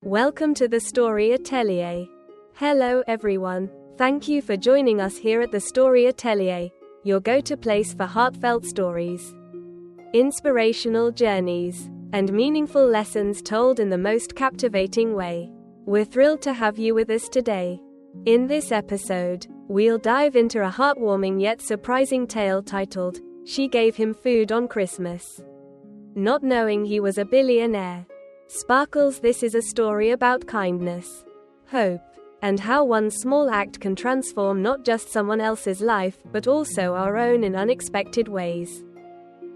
Welcome to the Story Atelier. Hello everyone. Thank you for joining us here at the Story Atelier, your go-to place for heartfelt stories, inspirational journeys, and meaningful lessons told in the most captivating way. We're thrilled to have you with us today. In this episode, we'll dive into a heartwarming yet surprising tale titled, She Gave Him Food on Christmas. Not knowing he was a billionaire. Sparkles. This is a story about kindness, hope, and how one small act can transform not just someone else's life, but also our own in unexpected ways.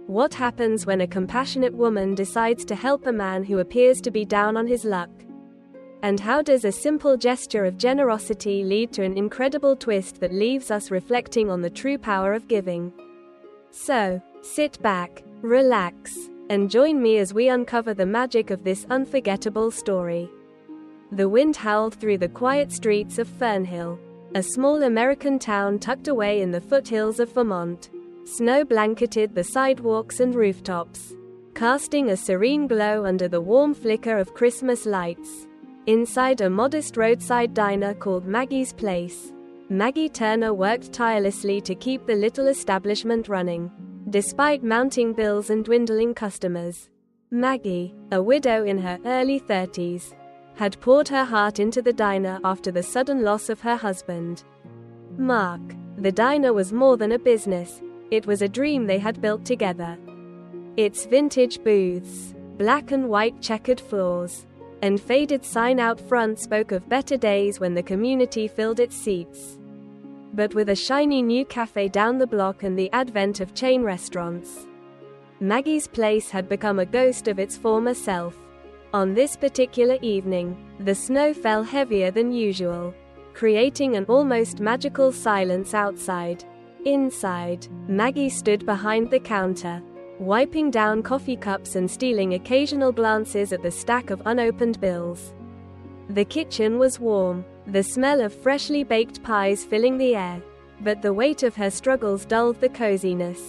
What happens when a compassionate woman decides to help a man who appears to be down on his luck? And how does a simple gesture of generosity lead to an incredible twist that leaves us reflecting on the true power of giving? So, sit back, relax, and join me as we uncover the magic of this unforgettable story. The wind howled through the quiet streets of Fernhill, a small American town tucked away in the foothills of Vermont. Snow blanketed the sidewalks and rooftops, casting a serene glow under the warm flicker of Christmas lights. Inside a modest roadside diner called Maggie's Place, Maggie Turner worked tirelessly to keep the little establishment running. Despite mounting bills and dwindling customers, Maggie, a widow in her early 30s, had poured her heart into the diner after the sudden loss of her husband, Mark. The diner was more than a business, it was a dream they had built together. Its vintage booths, black and white checkered floors, and faded sign out front spoke of better days when the community filled its seats. But with a shiny new cafe down the block and the advent of chain restaurants, Maggie's Place had become a ghost of its former self. On this particular evening, the snow fell heavier than usual, creating an almost magical silence outside. Inside, Maggie stood behind the counter, wiping down coffee cups and stealing occasional glances at the stack of unopened bills. The kitchen was warm, the smell of freshly baked pies filling the air, but the weight of her struggles dulled the coziness.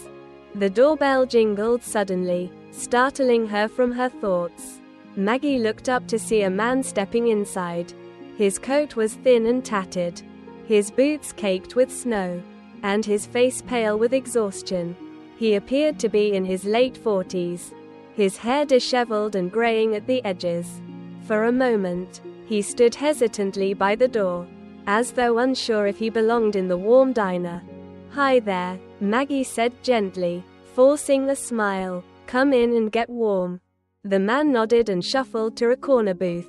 The doorbell jingled suddenly, startling her from her thoughts. Maggie looked up to see a man stepping inside. His coat was thin and tattered, his boots caked with snow, and his face pale with exhaustion. He appeared to be in his late 40s, his hair disheveled and graying at the edges. For a moment, he stood hesitantly by the door, as though unsure if he belonged in the warm diner. "Hi there," Maggie said gently, forcing a smile. "Come in and get warm." The man nodded and shuffled to a corner booth,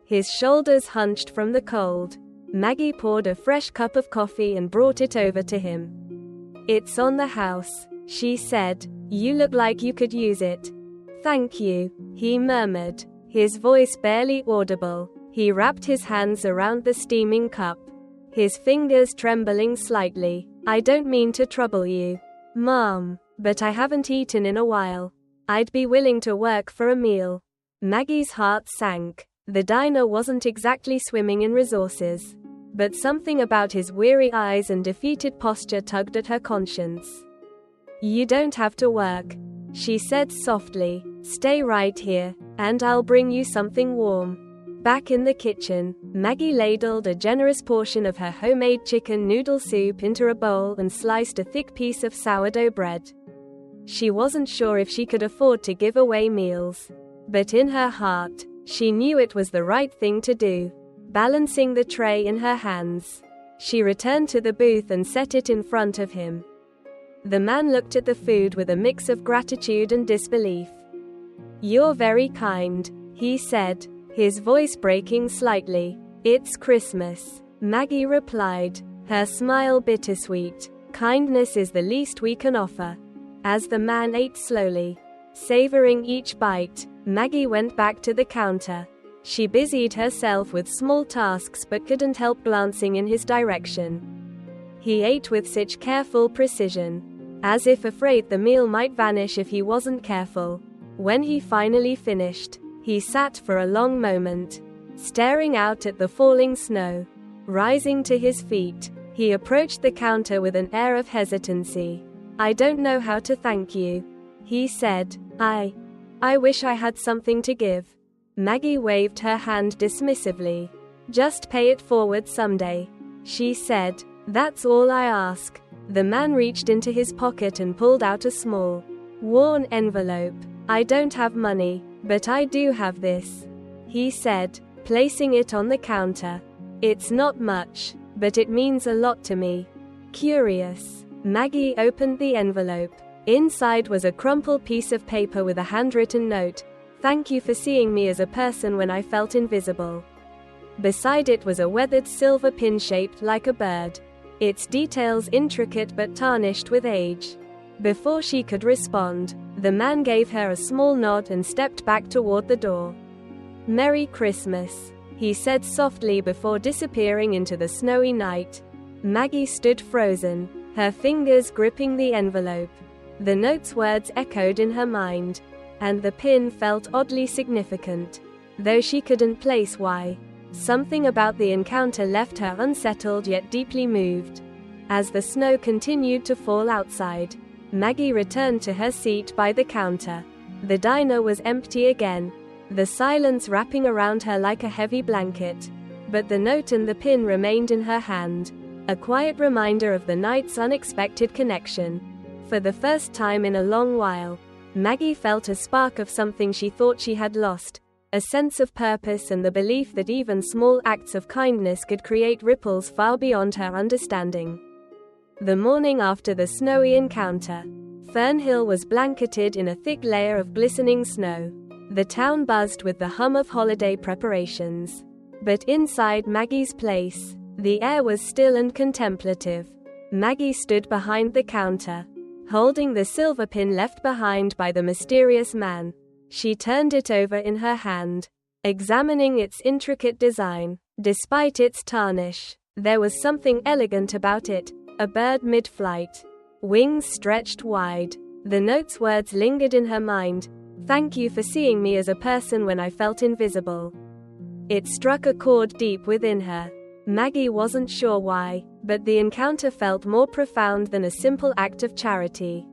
his shoulders hunched from the cold. Maggie poured a fresh cup of coffee and brought it over to him. "It's on the house," she said. "You look like you could use it." "Thank you," he murmured, his voice barely audible. He wrapped his hands around the steaming cup, his fingers trembling slightly. "I don't mean to trouble you, Mom, but I haven't eaten in a while. I'd be willing to work for a meal." Maggie's heart sank. The diner wasn't exactly swimming in resources, but something about his weary eyes and defeated posture tugged at her conscience. "You don't have to work," she said softly. "Stay right here, and I'll bring you something warm." Back in the kitchen, Maggie ladled a generous portion of her homemade chicken noodle soup into a bowl and sliced a thick piece of sourdough bread. She wasn't sure if she could afford to give away meals, but in her heart, she knew it was the right thing to do. Balancing the tray in her hands, she returned to the booth and set it in front of him. The man looked at the food with a mix of gratitude and disbelief. "You're very kind," he said, his voice breaking slightly. "It's Christmas," Maggie replied, her smile bittersweet. "Kindness is the least we can offer." As the man ate slowly, savoring each bite, Maggie went back to the counter. She busied herself with small tasks but couldn't help glancing in his direction. He ate with such careful precision, as if afraid the meal might vanish if he wasn't careful. When he finally finished, he sat for a long moment, staring out at the falling snow. Rising to his feet, he approached the counter with an air of hesitancy. "I don't know how to thank you," he said. I wish I had something to give." Maggie waved her hand dismissively. "Just pay it forward someday," she said. "That's all I ask." The man reached into his pocket and pulled out a small, worn envelope. "I don't have money, but I do have this," he said, placing it on the counter. "It's not much, but it means a lot to me." Curious, Maggie opened the envelope. Inside was a crumpled piece of paper with a handwritten note. "Thank you for seeing me as a person when I felt invisible." Beside it was a weathered silver pin shaped like a bird, its details intricate but tarnished with age. Before she could respond, the man gave her a small nod and stepped back toward the door. "Merry Christmas," he said softly before disappearing into the snowy night. Maggie stood frozen, her fingers gripping the envelope. The note's words echoed in her mind, and the pin felt oddly significant, though she couldn't place why. Something about the encounter left her unsettled yet deeply moved. As the snow continued to fall outside, Maggie returned to her seat by the counter. The diner was empty again, the silence wrapping around her like a heavy blanket. But the note and the pin remained in her hand, a quiet reminder of the night's unexpected connection. For the first time in a long while, Maggie felt a spark of something she thought she had lost, a sense of purpose and the belief that even small acts of kindness could create ripples far beyond her understanding. The morning after the snowy encounter, Fernhill was blanketed in a thick layer of glistening snow. The town buzzed with the hum of holiday preparations. But inside Maggie's place, the air was still and contemplative. Maggie stood behind the counter, holding the silver pin left behind by the mysterious man. She turned it over in her hand, examining its intricate design. Despite its tarnish, there was something elegant about it, a bird mid-flight, wings stretched wide. The note's words lingered in her mind. "Thank you for seeing me as a person when I felt invisible." It struck a chord deep within her. Maggie wasn't sure why, but the encounter felt more profound than a simple act of charity.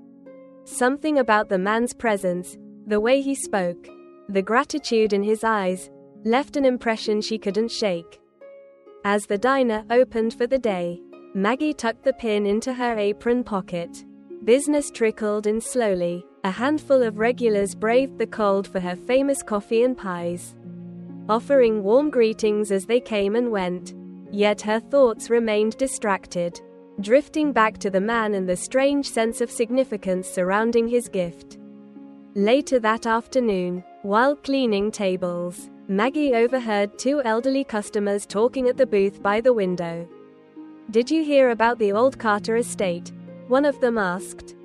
Something about the man's presence, the way he spoke, the gratitude in his eyes, left an impression she couldn't shake. As the diner opened for the day, Maggie tucked the pin into her apron pocket. Business trickled in slowly. A handful of regulars braved the cold for her famous coffee and pies, offering warm greetings as they came and went. Yet her thoughts remained distracted, drifting back to the man and the strange sense of significance surrounding his gift. Later that afternoon, while cleaning tables, Maggie overheard two elderly customers talking at the booth by the window. "Did you hear about the old Carter estate?" one of them asked.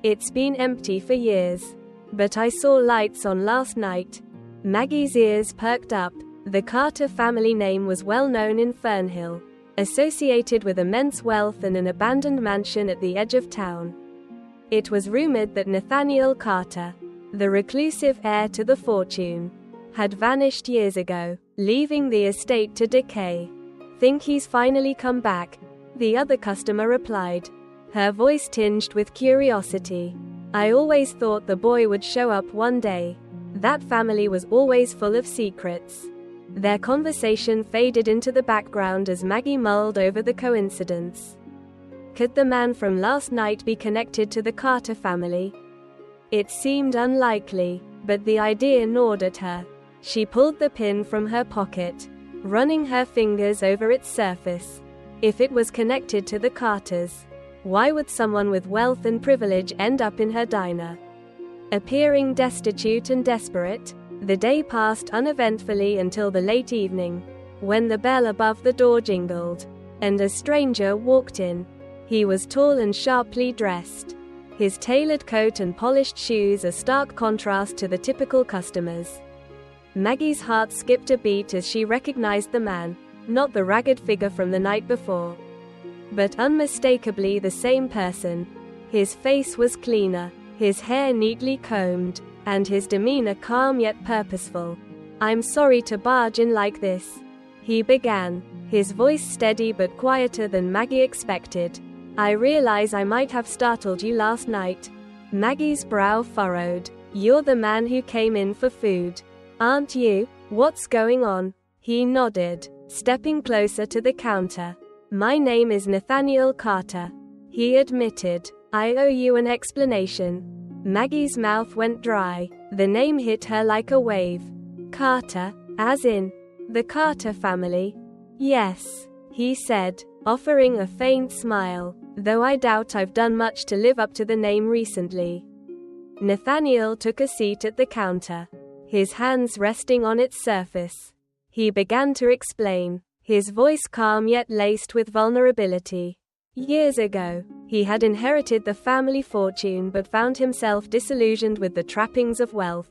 "It's been empty for years, but I saw lights on last night." Maggie's ears perked up. The Carter family name was well known in Fernhill, associated with immense wealth and an abandoned mansion at the edge of town. It was rumored that Nathaniel Carter, the reclusive heir to the fortune, had vanished years ago, leaving the estate to decay. "Think he's finally come back?" the other customer replied, her voice tinged with curiosity. "I always thought the boy would show up one day. That family was always full of secrets." Their conversation faded into the background as Maggie mulled over the coincidence. Could the man from last night be connected to the Carter family? It seemed unlikely, but the idea gnawed at her. She pulled the pin from her pocket, running her fingers over its surface. If it was connected to the Carters, why would someone with wealth and privilege end up in her diner? Appearing destitute and desperate, the day passed uneventfully until the late evening, when the bell above the door jingled, and a stranger walked in. He was tall and sharply dressed, his tailored coat and polished shoes a stark contrast to the typical customers. Maggie's heart skipped a beat as she recognized the man, not the ragged figure from the night before, but unmistakably the same person. His face was cleaner, his hair neatly combed, and his demeanor calm yet purposeful. "I'm sorry to barge in like this," he began, his voice steady but quieter than Maggie expected. "I realize I might have startled you last night." Maggie's brow furrowed. "You're the man who came in for food." Aren't you? What's going on? He nodded, stepping closer to the counter. My name is Nathaniel Carter, he admitted. I owe you an explanation. Maggie's mouth went dry. The name hit her like a wave. Carter, as in the Carter family? Yes, he said, offering a faint smile, though I doubt I've done much to live up to the name recently. Nathaniel took a seat at the counter, his hands resting on its surface. He began to explain, his voice calm yet laced with vulnerability. Years ago, he had inherited the family fortune but found himself disillusioned with the trappings of wealth.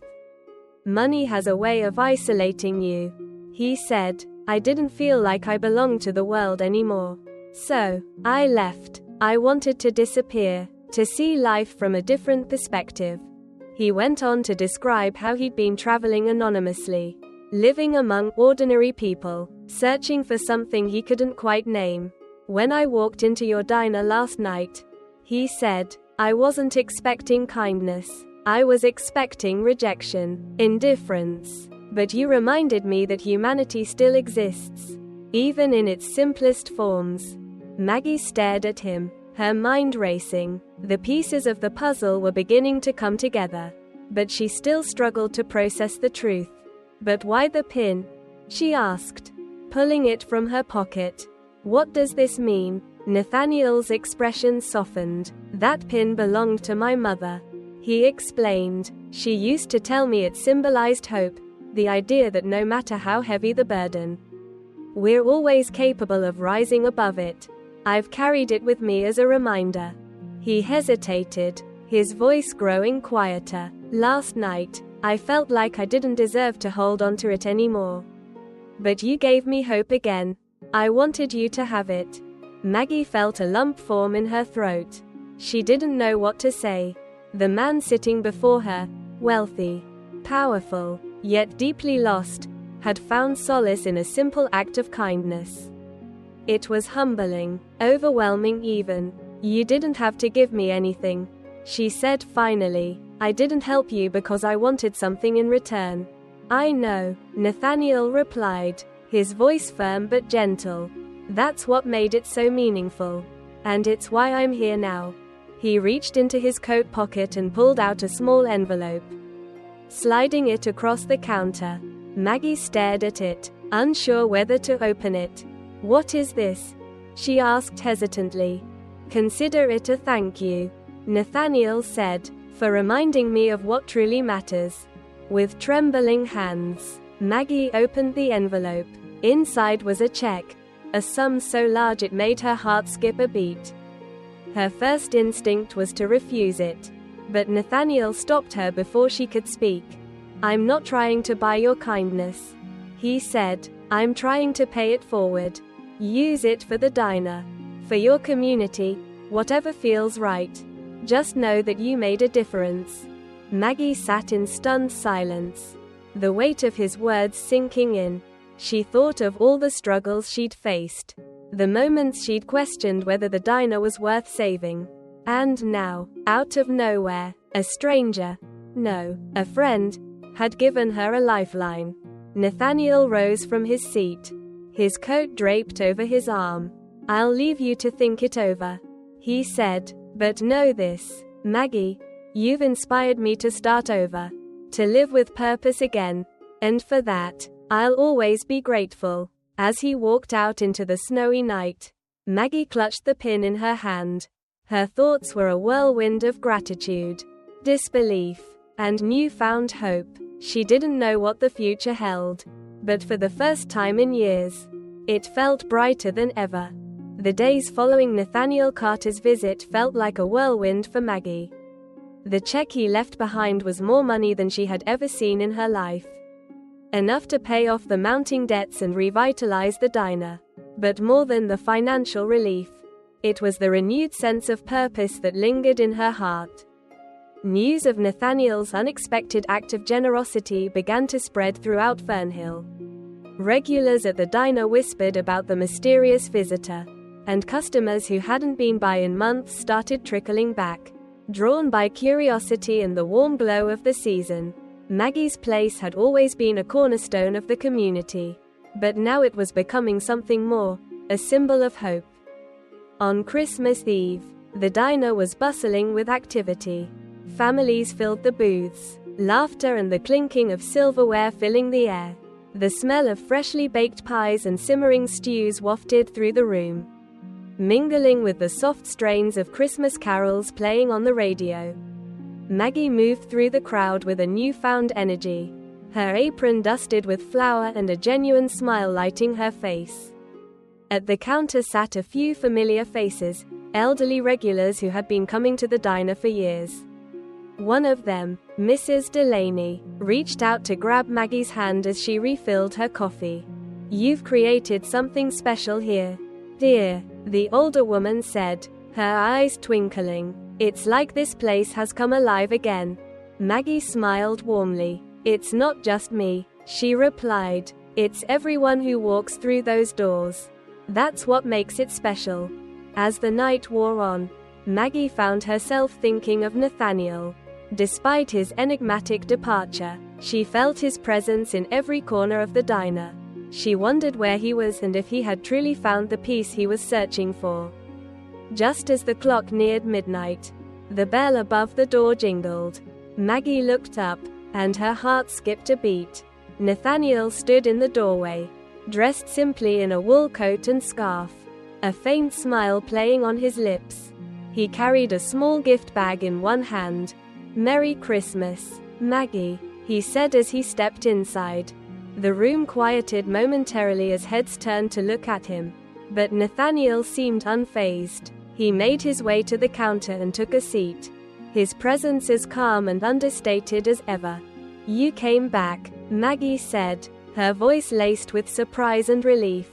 Money has a way of isolating you, he said. I didn't feel like I belonged to the world anymore. So, I left. I wanted to disappear, to see life from a different perspective. He went on to describe how he'd been traveling anonymously, living among ordinary people, searching for something he couldn't quite name. When I walked into your diner last night, he said, I wasn't expecting kindness. I was expecting rejection, indifference. But you reminded me that humanity still exists, even in its simplest forms. Maggie stared at him, her mind racing. The pieces of the puzzle were beginning to come together, but she still struggled to process the truth. But why the pin? She asked, pulling it from her pocket. What does this mean? Nathaniel's expression softened. That pin belonged to my mother, he explained. She used to tell me it symbolized hope, the idea that no matter how heavy the burden, we're always capable of rising above it. I've carried it with me as a reminder. He hesitated, his voice growing quieter. Last night, I felt like I didn't deserve to hold on to it anymore. But you gave me hope again. I wanted you to have it. Maggie felt a lump form in her throat. She didn't know what to say. The man sitting before her, wealthy, powerful, yet deeply lost, had found solace in a simple act of kindness. It was humbling, overwhelming even. You didn't have to give me anything, she said finally. I didn't help you because I wanted something in return. I know, Nathaniel replied, his voice firm but gentle. That's what made it so meaningful. And it's why I'm here now. He reached into his coat pocket and pulled out a small envelope. Sliding it across the counter, Maggie stared at it, unsure whether to open it. What is this? She asked hesitantly. Consider it a thank you, Nathaniel said, for reminding me of what truly matters. With trembling hands, Maggie opened the envelope. Inside was a check, a sum so large it made her heart skip a beat. Her first instinct was to refuse it. But Nathaniel stopped her before she could speak. I'm not trying to buy your kindness, he said. I'm trying to pay it forward. Use it for the diner, for your community, whatever feels right. Just know that you made a difference. Maggie sat in stunned silence, the weight of his words sinking in. She thought of all the struggles she'd faced, the moments she'd questioned whether the diner was worth saving. And now, out of nowhere, a stranger, no, a friend, had given her a lifeline. Nathaniel rose from his seat, his coat draped over his arm. I'll leave you to think it over, he said, but know this, Maggie, you've inspired me to start over, to live with purpose again, and for that, I'll always be grateful. As he walked out into the snowy night, Maggie clutched the pin in her hand. Her thoughts were a whirlwind of gratitude, disbelief, and newfound hope. She didn't know what the future held, but for the first time in years, it felt brighter than ever. The days following Nathaniel Carter's visit felt like a whirlwind for Maggie. The check he left behind was more money than she had ever seen in her life. Enough to pay off the mounting debts and revitalize the diner. But more than the financial relief, it was the renewed sense of purpose that lingered in her heart. News of Nathaniel's unexpected act of generosity began to spread throughout Fernhill. Regulars at the diner whispered about the mysterious visitor, and customers who hadn't been by in months started trickling back, drawn by curiosity and the warm glow of the season. Maggie's place had always been a cornerstone of the community. But now it was becoming something more, a symbol of hope. On Christmas Eve, the diner was bustling with activity. Families filled the booths, laughter and the clinking of silverware filling the air. The smell of freshly baked pies and simmering stews wafted through the room, mingling with the soft strains of Christmas carols playing on the radio. Maggie moved through the crowd with a newfound energy, her apron dusted with flour and a genuine smile lighting her face. At the counter sat a few familiar faces, elderly regulars who had been coming to the diner for years. One of them, Mrs. Delaney, reached out to grab Maggie's hand as she refilled her coffee. "You've created something special here, dear," the older woman said, her eyes twinkling. "It's like this place has come alive again." Maggie smiled warmly. "It's not just me," she replied. "It's everyone who walks through those doors. That's what makes it special." As the night wore on, Maggie found herself thinking of Nathaniel. Despite his enigmatic departure, she felt his presence in every corner of the diner. She wondered where he was and if he had truly found the peace he was searching for. Just as the clock neared midnight, the bell above the door jingled. Maggie looked up, and her heart skipped a beat. Nathaniel stood in the doorway, dressed simply in a wool coat and scarf, a faint smile playing on his lips. He carried a small gift bag in one hand. "Merry Christmas, Maggie," he said as he stepped inside. The room quieted momentarily as heads turned to look at him, but Nathaniel seemed unfazed. He made his way to the counter and took a seat, his presence as calm and understated as ever. "You came back," Maggie said, her voice laced with surprise and relief.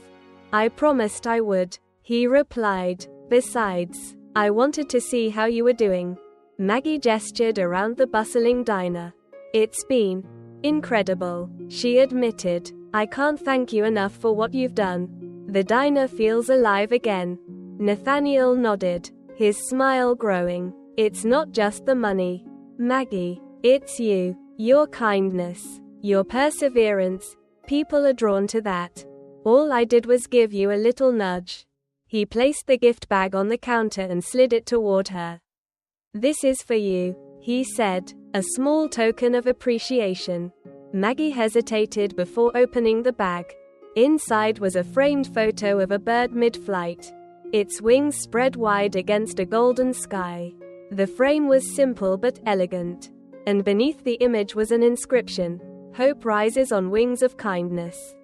"I promised I would," he replied. "Besides, I wanted to see how you were doing." Maggie gestured around the bustling diner. "It's been incredible," she admitted. "I can't thank you enough for what you've done. The diner feels alive again." Nathaniel nodded, his smile growing. "It's not just the money, Maggie. It's you, your kindness, your perseverance. People are drawn to that. All I did was give you a little nudge." He placed the gift bag on the counter and slid it toward her. "This is for you," he said, a small token of appreciation. Maggie hesitated before opening the bag. Inside was a framed photo of a bird mid-flight, its wings spread wide against a golden sky. The frame was simple but elegant, and beneath the image was an inscription, "Hope rises on wings of kindness."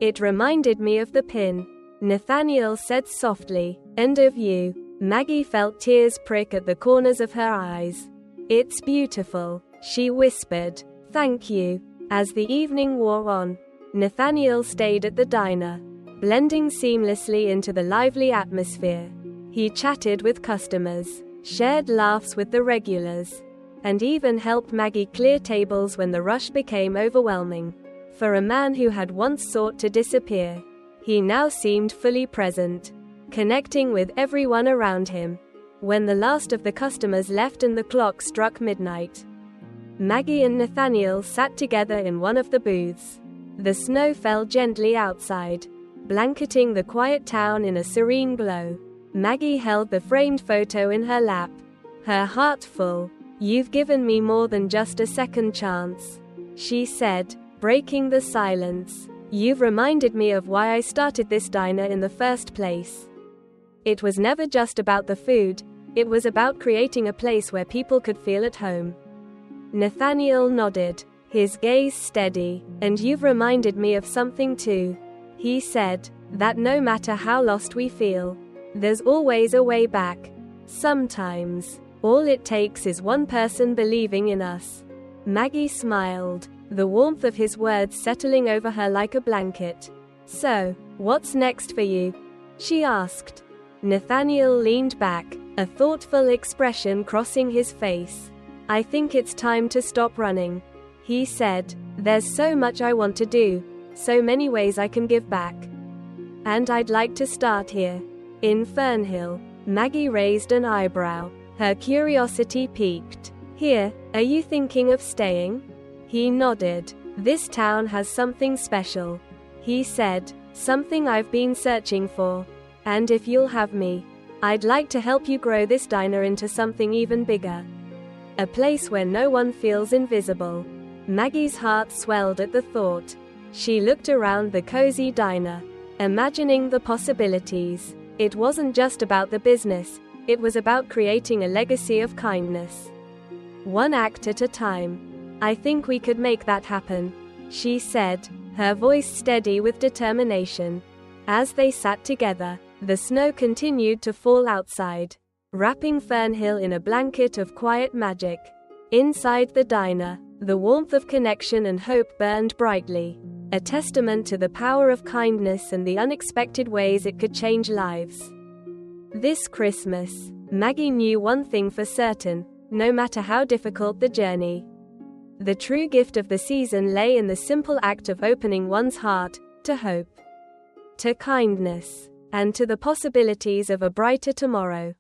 "It reminded me of the pin," Nathaniel said softly, "and of you." Maggie felt tears prick at the corners of her eyes. "It's beautiful," she whispered. "Thank you." As the evening wore on, Nathaniel stayed at the diner, blending seamlessly into the lively atmosphere. He chatted with customers, shared laughs with the regulars, and even helped Maggie clear tables when the rush became overwhelming. For a man who had once sought to disappear, he now seemed fully present, connecting with everyone around him. When the last of the customers left and the clock struck midnight, Maggie and Nathaniel sat together in one of the booths. The snow fell gently outside, blanketing the quiet town in a serene glow. Maggie held the framed photo in her lap, her heart full. "You've given me more than just a second chance," she said, breaking the silence. "You've reminded me of why I started this diner in the first place. It was never just about the food, it was about creating a place where people could feel at home." Nathaniel nodded, his gaze steady. "And you've reminded me of something too," he said, "that no matter how lost we feel, there's always a way back. Sometimes, all it takes is one person believing in us." Maggie smiled, the warmth of his words settling over her like a blanket. "So, what's next for you?" she asked. Nathaniel leaned back, a thoughtful expression crossing his face. "I think it's time to stop running," he said. "There's so much I want to do, so many ways I can give back. And I'd like to start here, in Fernhill." Maggie raised an eyebrow, her curiosity piqued. "Here, are you thinking of staying?" He nodded. "This town has something special," he said. "Something I've been searching for. And if you'll have me, I'd like to help you grow this diner into something even bigger. A place where no one feels invisible." Maggie's heart swelled at the thought. She looked around the cozy diner, imagining the possibilities. It wasn't just about the business, it was about creating a legacy of kindness. One act at a time. "I think we could make that happen," she said, her voice steady with determination. As they sat together, the snow continued to fall outside, wrapping Fernhill in a blanket of quiet magic. Inside the diner, the warmth of connection and hope burned brightly, a testament to the power of kindness and the unexpected ways it could change lives. This Christmas, Maggie knew one thing for certain: no matter how difficult the journey, the true gift of the season lay in the simple act of opening one's heart to hope, to kindness, and to the possibilities of a brighter tomorrow.